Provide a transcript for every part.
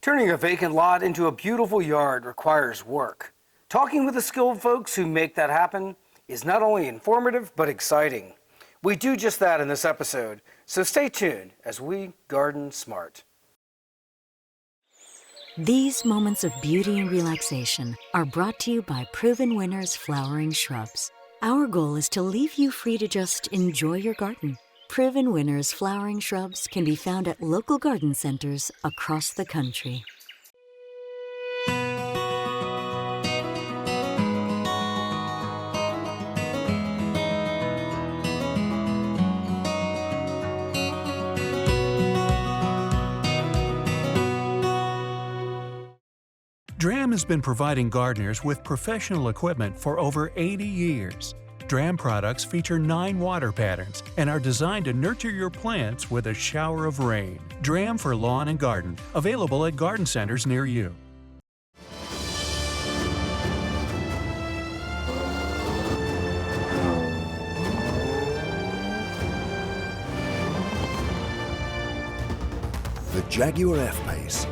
Turning a vacant lot into a beautiful yard requires work. Talking with the skilled folks who make that happen is not only informative, but exciting. We do just that in this episode, so stay tuned as we garden smart. These moments of beauty and relaxation are brought to you by Proven Winners Flowering Shrubs. Our goal is to leave you free to just enjoy your garden. Proven Winners Flowering Shrubs can be found at local garden centers across the country. DRAM has been providing gardeners with professional equipment for over 80 years. DRAM products feature 9 water patterns and are designed to nurture your plants with a shower of rain. DRAM for lawn and garden, available at garden centers near you. The Jaguar F-Pace.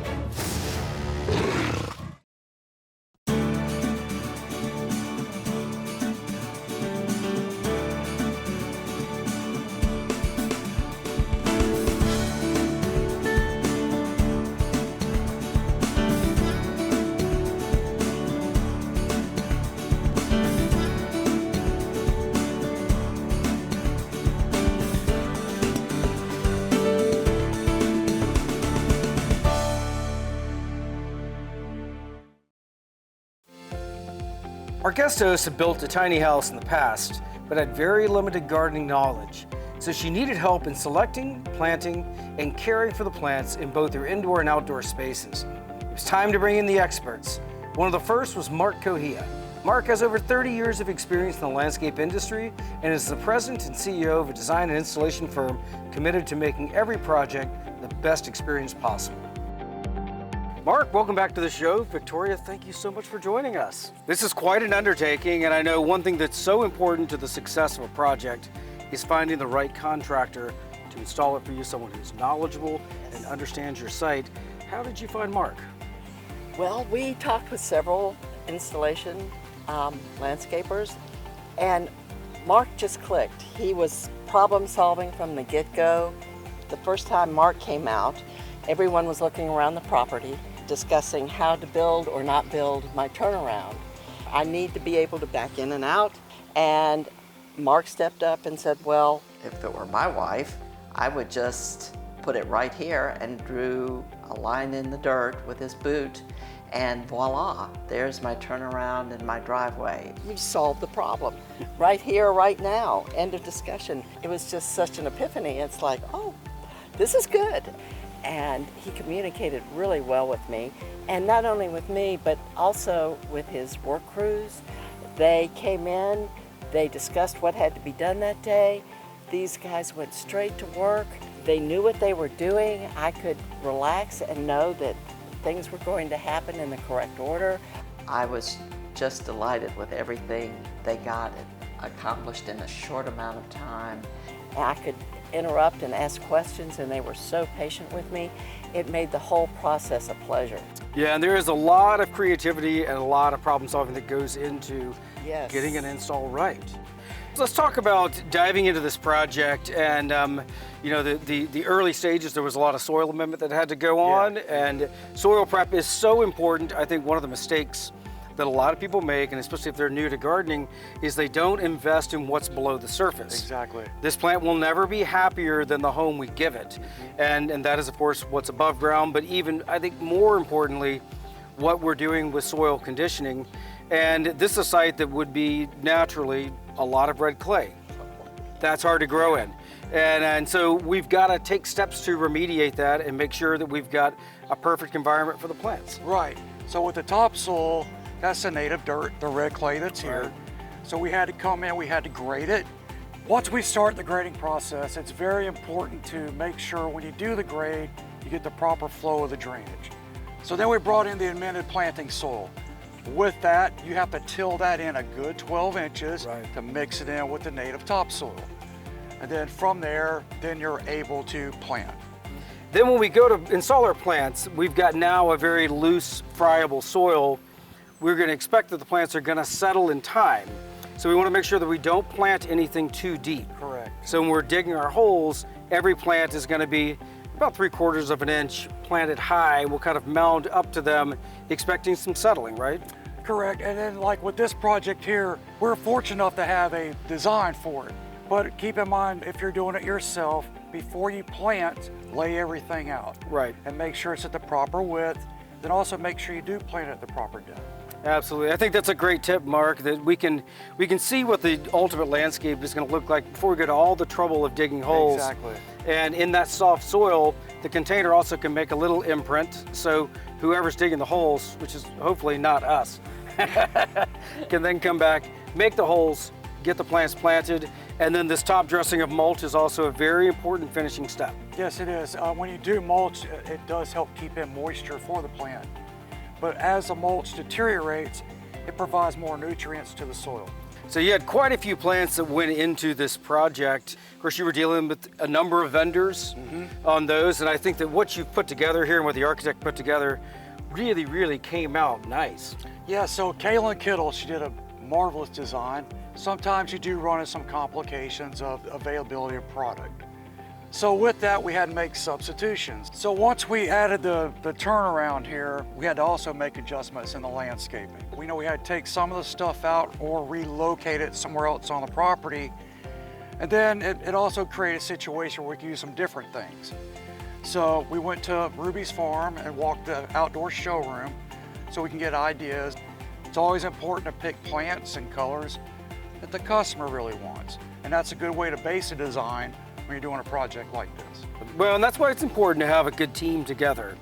Our guest host had built a tiny house in the past, but had very limited gardening knowledge. So she needed help in selecting, planting, and caring for the plants in both their indoor and outdoor spaces. It was time to bring in the experts. One of the first was Mark Kohia. Mark has over 30 years of experience in the landscape industry and is the president and CEO of a design and installation firm committed to making every project the best experience possible. Mark, welcome back to the show. Victoria, thank you so much for joining us. This is quite an undertaking, and I know one thing that's so important to the success of a project is finding the right contractor to install it for you, someone who's knowledgeable and understands your site. How did you find Mark? Well, we talked with several installation landscapers, and Mark just clicked. He was problem solving from the get-go. The first time Mark came out, everyone was looking around the property, discussing how to build or not build my turnaround. I need to be able to back in and out, and Mark stepped up and said, well, if it were my wife, I would just put it right here, and drew a line in the dirt with his boot, and voila, there's my turnaround and my driveway. We solved the problem right here, right now, end of discussion. It was just such an epiphany. It's like, oh, this is good. And he communicated really well with me, and not only with me, but also with his work crews. They came in, they discussed what had to be done that day. These guys went straight to work. They knew what they were doing. I could relax and know that things were going to happen in the correct order. I was just delighted with everything they got accomplished in a short amount of time. I could interrupt and ask questions, and they were so patient with me. It made the whole process a pleasure. Yeah, and there is a lot of creativity and a lot of problem solving that goes into getting an install right. So let's talk about diving into this project, and you know, the early stages, there was a lot of soil amendment that had to go on, and soil prep is so important. I think one of the mistakes that a lot of people make, and especially if they're new to gardening, is they don't invest in what's below the surface. Exactly. This plant will never be happier than the home we give it. And that is, of course, what's above ground, but even, I think more importantly, what we're doing with soil conditioning. And this is a site that would be naturally a lot of red clay. That's hard to grow in. And so we've got to take steps to remediate that and make sure that we've got a perfect environment for the plants. Right. So with the topsoil, that's the native dirt, the red clay that's here. So we had to come in, we had to grade it. Once we start the grading process, it's very important to make sure when you do the grade, you get the proper flow of the drainage. So then we brought in the amended planting soil. With that, you have to till that in a good 12 inches to mix it in with the native topsoil. And then from there, then you're able to plant. Then when we go to install our plants, we've got now a very loose, friable soil. We're going to expect that the plants are going to settle in time. So we want to make sure that we don't plant anything too deep. Correct. So when we're digging our holes, every plant is going to be about 3/4 of an inch planted high. We'll kind of mound up to them, expecting some settling, right? Correct. And then like with this project here, we're fortunate enough to have a design for it. But keep in mind, if you're doing it yourself, before you plant, lay everything out. Right. And make sure it's at the proper width. Then also make sure you do plant it at the proper depth. Absolutely. I think that's a great tip, Mark, that we can see what the ultimate landscape is going to look like before we go to all the trouble of digging holes. Exactly. And in that soft soil, the container also can make a little imprint, so whoever's digging the holes, which is hopefully not us, can then come back, make the holes, get the plants planted, and then this top dressing of mulch is also a very important finishing step. Yes, it is. When you do mulch, it does help keep in moisture for the plant. But as the mulch deteriorates, it provides more nutrients to the soil. So you had quite a few plants that went into this project. Of course, you were dealing with a number of vendors on those, and I think that what you've put together here and what the architect put together really, really came out nice. Yeah, so Kaylin Kittle, she did a marvelous design. Sometimes you do run into some complications of availability of product. So with that, we had to make substitutions. So once we added the turnaround here, we had to also make adjustments in the landscaping. We know we had to take some of the stuff out or relocate it somewhere else on the property. And then it also created a situation where we could use some different things. So we went to Ruby's farm and walked the outdoor showroom so we can get ideas. It's always important to pick plants and colors that the customer really wants. And that's a good way to base a design when you're doing a project like this. Well, and that's why it's important to have a good team together.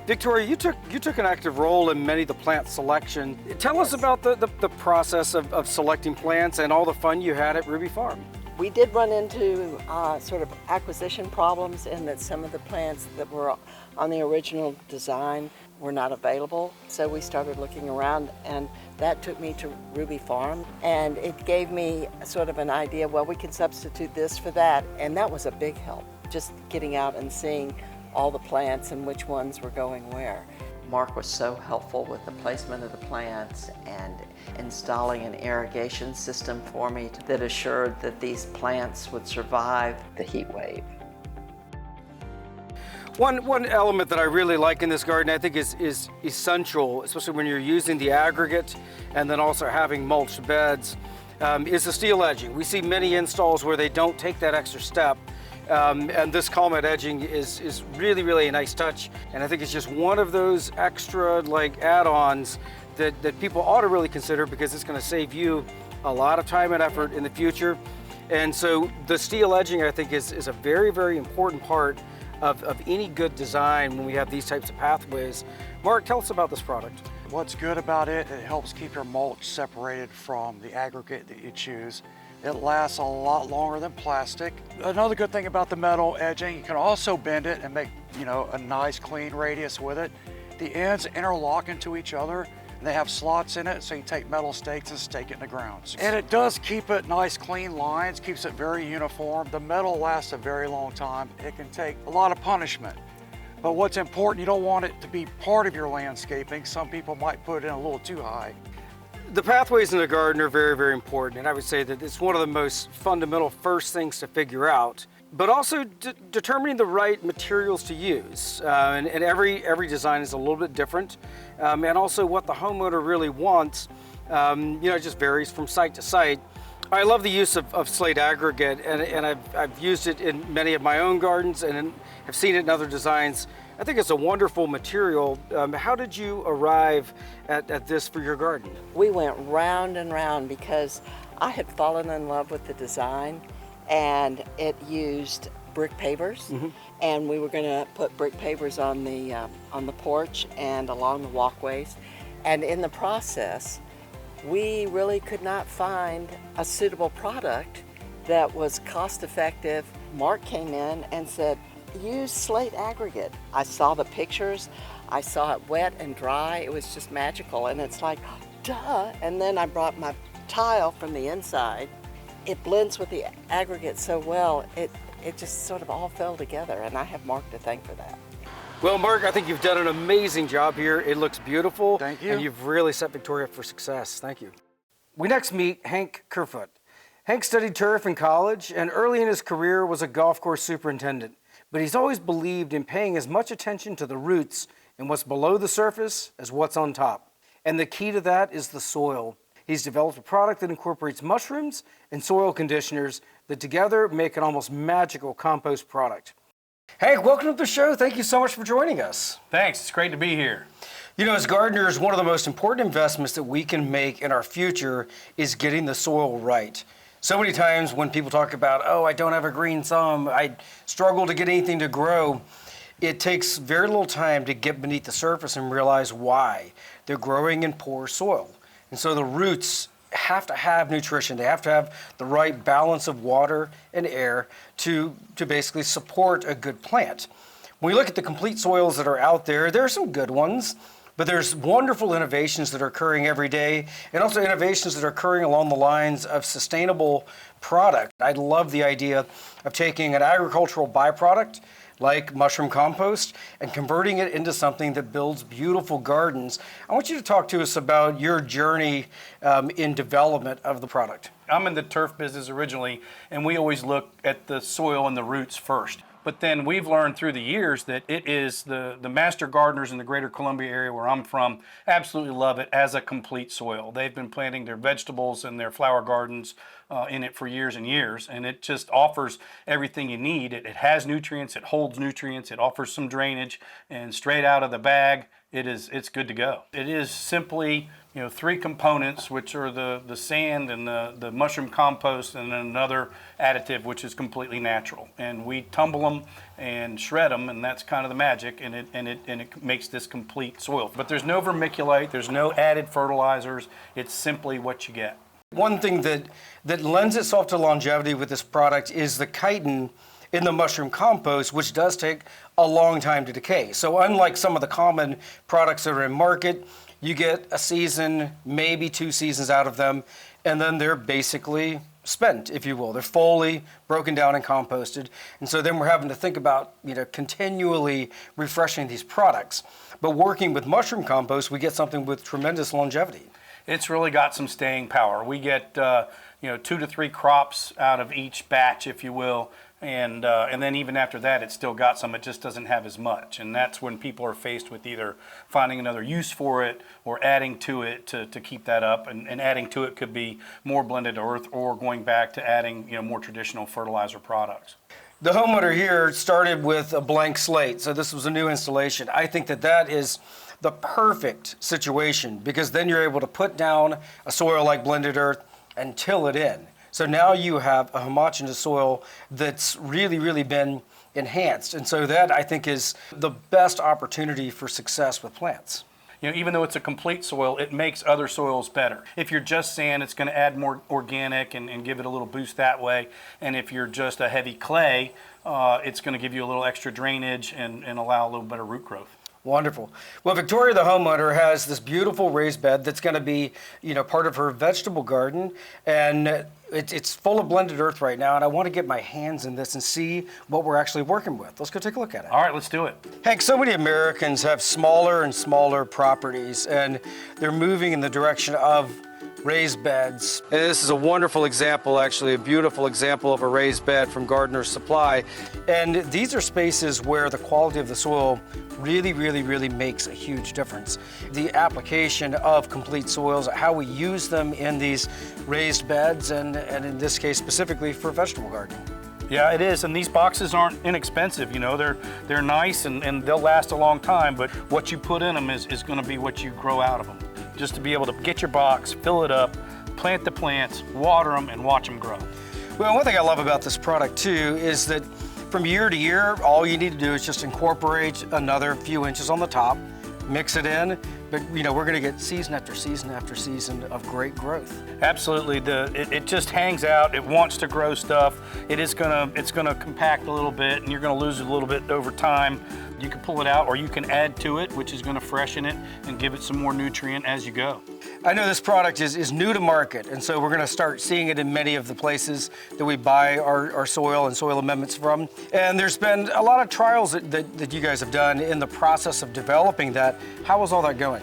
Victoria, you took an active role in many of the plant selection. Tell us about the process of selecting plants and all the fun you had at Ruby Farm. We did run into sort of acquisition problems in that some of the plants that were on the original design were not available. So we started looking around, and that took me to Ruby Farm, and it gave me sort of an idea, well, we can substitute this for that, and that was a big help, just getting out and seeing all the plants and which ones were going where. Mark was so helpful with the placement of the plants and installing an irrigation system for me that assured that these plants would survive the heat wave. One element that I really like in this garden, I think is essential, especially when you're using the aggregate and then also having mulched beds, is the steel edging. We see many installs where they don't take that extra step. And this Calmet edging is really, really a nice touch. And I think it's just one of those extra like add-ons that people ought to really consider, because it's going to save you a lot of time and effort in the future. And so the steel edging, I think, is a very, very important part of any good design when we have these types of pathways. Mark, tell us about this product. What's good about it, it helps keep your mulch separated from the aggregate that you choose. It lasts a lot longer than plastic. Another good thing about the metal edging, you can also bend it and make, a nice clean radius with it. The ends interlock into each other, and they have slots in it, so you take metal stakes and stake it in the ground. And it does keep it nice clean lines, keeps it very uniform. The metal lasts a very long time. It can take a lot of punishment. But what's important, you don't want it to be part of your landscaping. Some people might put it in a little too high. The pathways in a garden are very, very important, and I would say that it's one of the most fundamental first things to figure out, but also determining the right materials to use. And every design is a little bit different, and also what the homeowner really wants, it just varies from site to site. I love the use of slate aggregate, and I've used it in many of my own gardens and have seen it in other designs. I think it's a wonderful material. How did you arrive at this for your garden? We went round and round because I had fallen in love with the design, and it used brick pavers, and we were going to put brick pavers on the porch and along the walkways, and in the process we really could not find a suitable product that was cost effective. Mark came in and said, use slate aggregate. I saw the pictures, I saw it wet and dry, it was just magical, and it's like, duh. And then I brought my tile from the inside. It blends with the aggregate so well, it it just sort of all fell together, and I have Mark to thank for that. Well, Mark, I think you've done an amazing job here. It looks beautiful. Thank you. And you've really set Victoria up for success. Thank you. We next meet Hank Kerfoot. Hank studied turf in college and early in his career was a golf course superintendent. But he's always believed in paying as much attention to the roots and what's below the surface as what's on top. And the key to that is the soil. He's developed a product that incorporates mushrooms and soil conditioners that together make an almost magical compost product. Hank, welcome to the show. Thank you so much for joining us. Thanks, it's great to be here. You know, as gardeners, one of the most important investments that we can make in our future is getting the soil right. So many times when people talk about, oh, I don't have a green thumb, I struggle to get anything to grow, it takes very little time to get beneath the surface and realize why. They're growing in poor soil. And so the roots have to have nutrition. They have to have the right balance of water and air to basically support a good plant. When we look at the complete soils that are out there, there are some good ones, but there's wonderful innovations that are occurring every day, and also innovations that are occurring along the lines of sustainable product. I love the idea of taking an agricultural byproduct like mushroom compost and converting it into something that builds beautiful gardens. I want you to talk to us about your journey in development of the product. I'm in the turf business originally, and we always look at the soil and the roots first. But then we've learned through the years that it is the master gardeners in the greater Columbia area where I'm from absolutely love it as a complete soil. They've been planting their vegetables and their flower gardens in it for years and years, and it just offers everything you need. It has nutrients, it holds nutrients, it offers some drainage, and straight out of the bag, it's good to go. It is simply, you know, three components, which are the sand and the mushroom compost, and then another additive which is completely natural. And we tumble them and shred them, and that's kind of the magic, and it makes this complete soil. But there's no vermiculite, there's no added fertilizers. It's simply what you get. One thing that lends itself to longevity with this product is the chitin in the mushroom compost, which does take a long time to decay. So unlike some of the common products that are in market, you get a season, maybe 2 seasons out of them, and then they're basically spent, if you will. They're fully broken down and composted. And so then we're having to think about, you know, continually refreshing these products. But working with mushroom compost, we get something with tremendous longevity. It's really got some staying power. We get 2 to 3 crops out of each batch, if you will, and then even after that, it's still got some. It just doesn't have as much, and that's when people are faced with either finding another use for it or adding to it to keep that up. And adding to it could be more blended earth or going back to adding, you know, more traditional fertilizer products. The homeowner here started with a blank slate, so this was a new installation. I think that is the perfect situation because then you're able to put down a soil like blended earth and till it in. So now you have a homogeneous soil that's really, really been enhanced. And so that, I think, is the best opportunity for success with plants. You know, even though it's a complete soil, it makes other soils better. If you're just sand, it's going to add more organic and give it a little boost that way. And if you're just a heavy clay, it's going to give you a little extra drainage and allow a little better root growth. Wonderful. Well, Victoria, the homeowner, has this beautiful raised bed that's going to be, you know, part of her vegetable garden, and it's full of blended earth right now, and I want to get my hands in this and see what we're actually working with. Let's go take a look at it. All right, let's do it. Hank, so many Americans have smaller and smaller properties, and they're moving in the direction of raised beds. And this is a wonderful example, actually, a beautiful example of a raised bed from Gardener's Supply. And these are spaces where the quality of the soil really, really, really makes a huge difference. The application of complete soils, how we use them in these raised beds, and in this case specifically for vegetable gardening. Yeah, it is, and these boxes aren't inexpensive. You know, they're nice and they'll last a long time, but what you put in them is going to be what you grow out of them. Just to be able to get your box, fill it up, plant the plants, water them, and watch them grow. Well, one thing I love about this product too is that from year to year, all you need to do is just incorporate another few inches on the top, mix it in, But you know, we're going to get season after season after season of great growth. Absolutely, it just hangs out. It wants to grow stuff. It's gonna compact a little bit, and you're gonna lose it a little bit over time. You can pull it out, or you can add to it, which is gonna freshen it and give it some more nutrient as you go. I know this product is new to market, and so we're going to start seeing it in many of the places that we buy our soil and soil amendments from. And there's been a lot of trials that you guys have done in the process of developing that. How is all that going?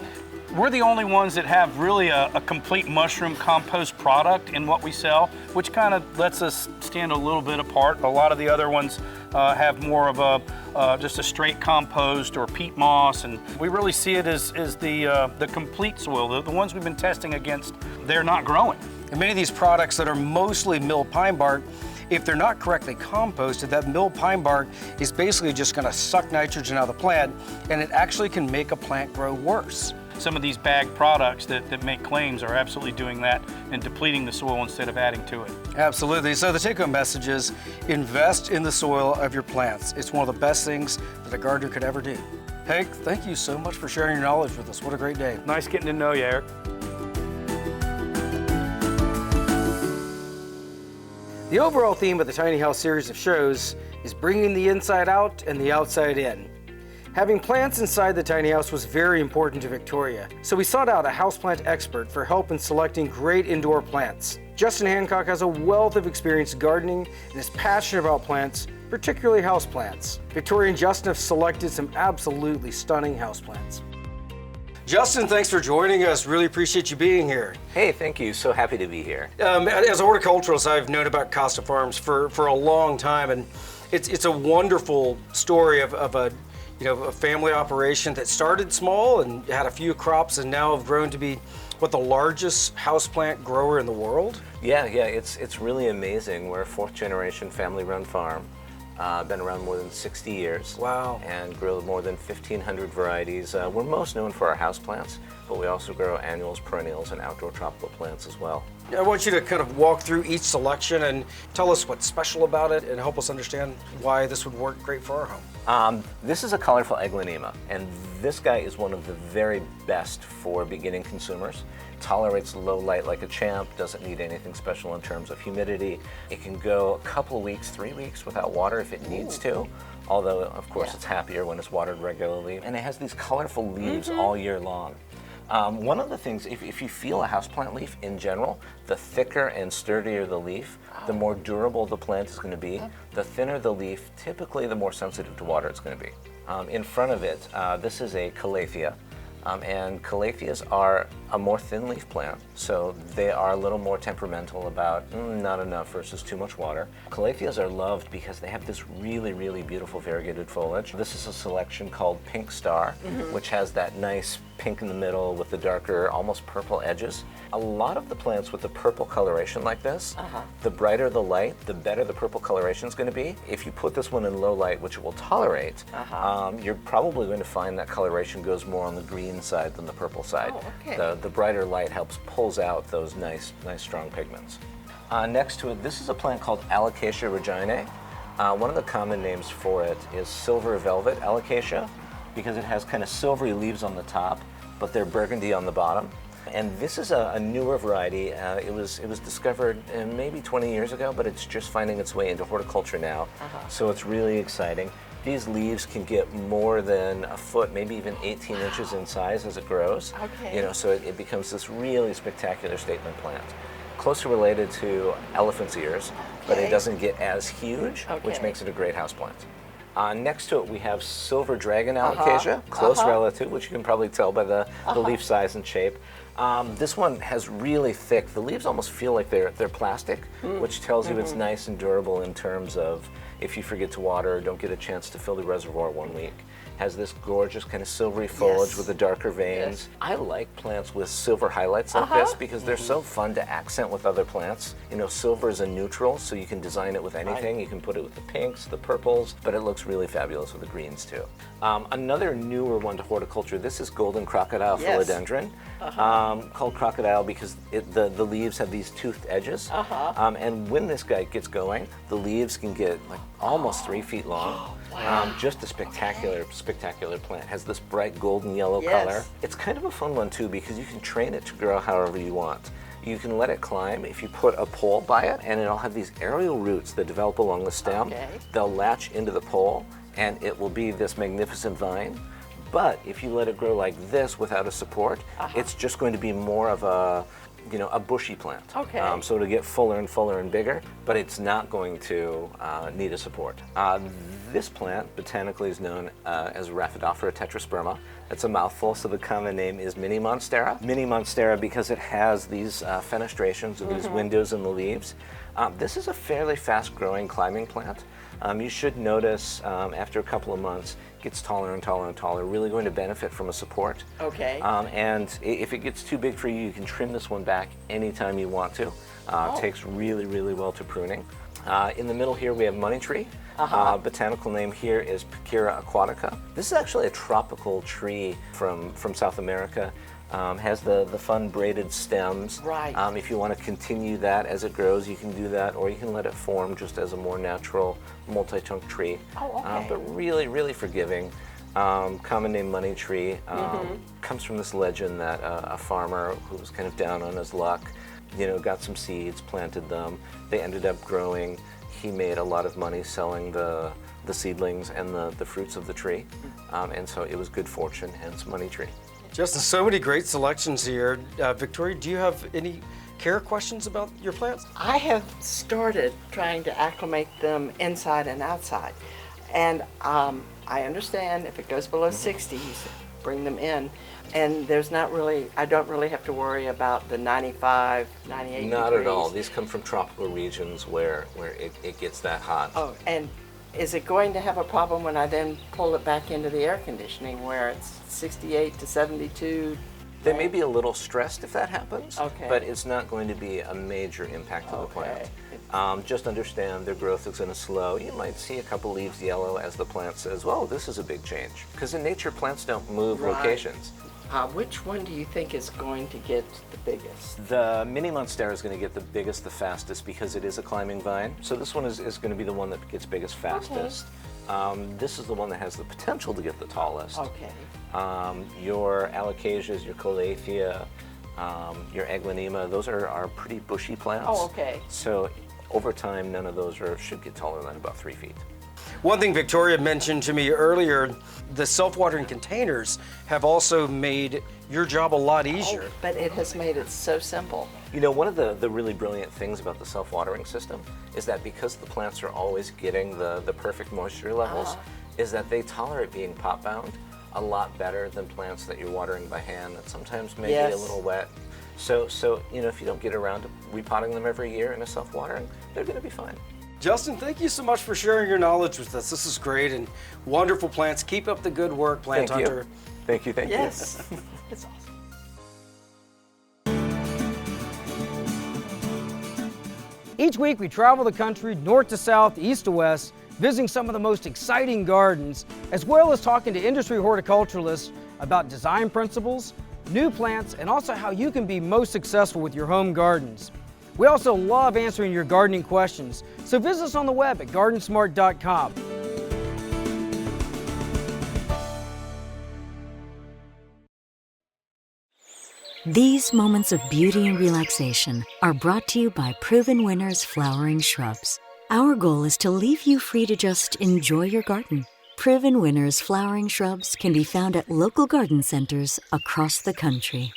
We're the only ones that have really a complete mushroom compost product in what we sell, which kind of lets us stand a little bit apart. A lot of the other ones have more of just a straight compost or peat moss, and we really see it as the complete soil. The ones we've been testing against, they're not growing. And many of these products that are mostly milled pine bark, if they're not correctly composted, that milled pine bark is basically just going to suck nitrogen out of the plant, and it actually can make a plant grow worse. Some of these bag products that make claims are absolutely doing that and depleting the soil instead of adding to it. Absolutely. So the take-home message is invest in the soil of your plants. It's one of the best things that a gardener could ever do. Hank, thank you so much for sharing your knowledge with us. What a great day. Nice getting to know you, Eric. The overall theme of the Tiny House series of shows is bringing the inside out and the outside in. Having plants inside the tiny house was very important to Victoria, so we sought out a houseplant expert for help in selecting great indoor plants. Justin Hancock has a wealth of experience gardening and is passionate about plants, particularly houseplants. Victoria and Justin have selected some absolutely stunning houseplants. Justin, thanks for joining us. Really appreciate you being here. Hey, thank you. So happy to be here. As a horticulturalist, I've known about Costa Farms for a long time, and it's a wonderful story of a family operation that started small and had a few crops and now have grown to be the largest houseplant grower in the world. Yeah, it's really amazing. We're a fourth generation family run farm. Been around more than 60 years. Wow. And grow more than 1,500 varieties. We're most known for our houseplants, but we also grow annuals, perennials, and outdoor tropical plants as well. I want you to kind of walk through each selection and tell us what's special about it and help us understand why this would work great for our home. This is a colorful Eglanema, and this guy is one of the very best for beginning consumers. Tolerates low light like a champ, doesn't need anything special in terms of humidity. It can go a couple of weeks, 3 weeks without water if it needs to, although of course it's happier when it's watered regularly. And it has these colorful leaves all year long. One of the things, if you feel a houseplant leaf in general, the thicker and sturdier the leaf, the more durable the plant is going to be. The thinner the leaf, typically the more sensitive to water it's going to be. In front of it, this is a calathea. And calatheas are a more thin leaf plant, so they are a little more temperamental about not enough versus too much water. Calatheas are loved because they have this really, really beautiful variegated foliage. This is a selection called Pink Star, which has that nice pink in the middle with the darker, almost purple edges. A lot of the plants with the purple coloration like this, the brighter the light, the better the purple coloration is going to be. If you put this one in low light, which it will tolerate, you're probably going to find that coloration goes more on the green side than the purple side. Oh, okay. The brighter light pulls out those nice strong pigments. Next to it, this is a plant called Alocasia reginae. One of the common names for it is silver velvet alocasia, because it has kind of silvery leaves on the top, but they're burgundy on the bottom. And this is a newer variety. It was discovered maybe 20 years ago, but it's just finding its way into horticulture now. So it's really exciting. These leaves can get more than a foot, maybe even 18 inches in size as it grows. Okay. So it becomes this really spectacular statement plant. Closely related to elephant's ears, but it doesn't get as huge, which makes it a great houseplant. Next to it, we have silver dragon alocasia, close relative, which you can probably tell by the leaf size and shape. This one has really thick, the leaves almost feel like they're plastic, which tells you it's nice and durable in terms of if you forget to water, don't get a chance to fill the reservoir 1 week. Has this gorgeous kind of silvery foliage with the darker veins. I like plants with silver highlights like this because they're so fun to accent with other plants. Silver is a neutral, so you can design it with anything. You can put it with the pinks, the purples, but it looks really fabulous with the greens too. Another newer one to horticulture, this is golden crocodile philodendron, called crocodile because the leaves have these toothed edges. And when this guy gets going, the leaves can get like almost 3 feet long. Wow. Just a spectacular plant. Has this bright golden yellow Yes. color. It's kind of a fun one too because you can train it to grow however you want. You can let it climb if you put a pole by it, and it'll have these aerial roots that develop along the stem. Okay. They'll latch into the pole, and it will be this magnificent vine. But if you let it grow like this without a support, it's just going to be more of a bushy plant. Okay. So it'll get fuller and fuller and bigger, but it's not going to need a support. This plant botanically is known as Rhaphidophora tetrasperma. It's a mouthful, so the common name is Mini Monstera. Mini Monstera because it has these fenestrations or these windows in the leaves. This is a fairly fast-growing climbing plant. You should notice after a couple of months, it gets taller and taller and taller, really going to benefit from a support. Okay. And if it gets too big for you, you can trim this one back anytime you want to. It takes really, really well to pruning. In the middle here we have money tree. Botanical name here is Pachira aquatica. This is actually a tropical tree from South America. Has the fun braided stems. Right. If you want to continue that as it grows, you can do that, or you can let it form just as a more natural multi-trunk tree. Oh, okay. But really, really forgiving. Common name money tree comes from this legend that a farmer who was kind of down on his luck, got some seeds, planted them. They ended up growing. He made a lot of money selling the seedlings and the fruits of the tree, and so it was good fortune, hence money tree. Justin, so many great selections here. Victoria, do you have any care questions about your plants? I have started trying to acclimate them inside and outside. And I understand if it goes below 60, you bring them in. And I don't really have to worry about the 95, 98 Not degrees. at all. These come from tropical regions where it gets that hot. Oh, and is it going to have a problem when I then pull it back into the air conditioning where it's 68 to 72? They may be a little stressed if that happens, Okay. but it's not going to be a major impact to the plant. Just understand their growth is going to slow. You might see a couple leaves yellow as the plant says, "Whoa, this is a big change." Because in nature, plants don't move Right. locations. Which one do you think is going to get the biggest? The Mini Monstera is going to get the biggest, the fastest, because it is a climbing vine. So this one is going to be the one that gets biggest, fastest. This is the one that has the potential to get the tallest. Okay. Your alocasias, your calathea, your aglaonema, those are pretty bushy plants. Oh, okay. So over time, none of those should get taller than about 3 feet. One thing Victoria mentioned to me earlier, the self-watering containers have also made your job a lot easier. But it has made it so simple. One of the really brilliant things about the self-watering system is that because the plants are always getting the perfect moisture levels, is that they tolerate being pot-bound a lot better than plants that you're watering by hand that sometimes may be a little wet. So if you don't get around to repotting them every year in a self-watering, they're going to be fine. Justin, thank you so much for sharing your knowledge with us. This is great and wonderful plants. Keep up the good work, Plant Thank you. Hunter. Thank you. Yes. It's awesome. Each week we travel the country north to south, east to west, visiting some of the most exciting gardens, as well as talking to industry horticulturalists about design principles, new plants, and also how you can be most successful with your home gardens. We also love answering your gardening questions, so visit us on the web at GardenSMART.com. These moments of beauty and relaxation are brought to you by Proven Winners Flowering Shrubs. Our goal is to leave you free to just enjoy your garden. Proven Winners Flowering Shrubs can be found at local garden centers across the country.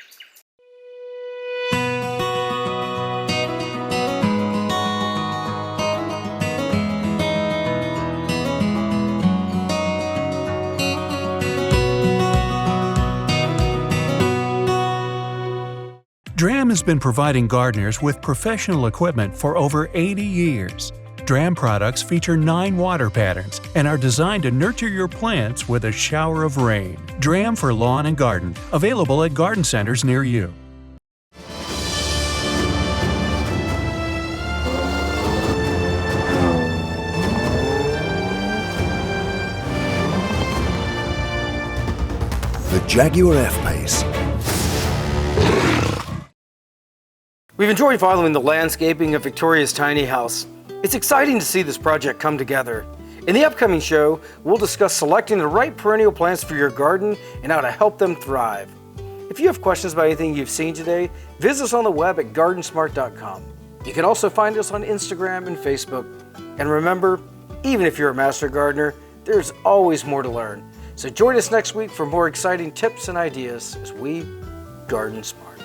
DRAM has been providing gardeners with professional equipment for over 80 years. DRAM products feature 9 water patterns and are designed to nurture your plants with a shower of rain. DRAM for lawn and garden, available at garden centers near you. The Jaguar F-Pace. We've enjoyed following the landscaping of Victoria's tiny house. It's exciting to see this project come together. In the upcoming show, we'll discuss selecting the right perennial plants for your garden and how to help them thrive. If you have questions about anything you've seen today, visit us on the web at GardenSMART.com. You can also find us on Instagram and Facebook. And remember, even if you're a master gardener, there's always more to learn. So join us next week for more exciting tips and ideas as we garden smart.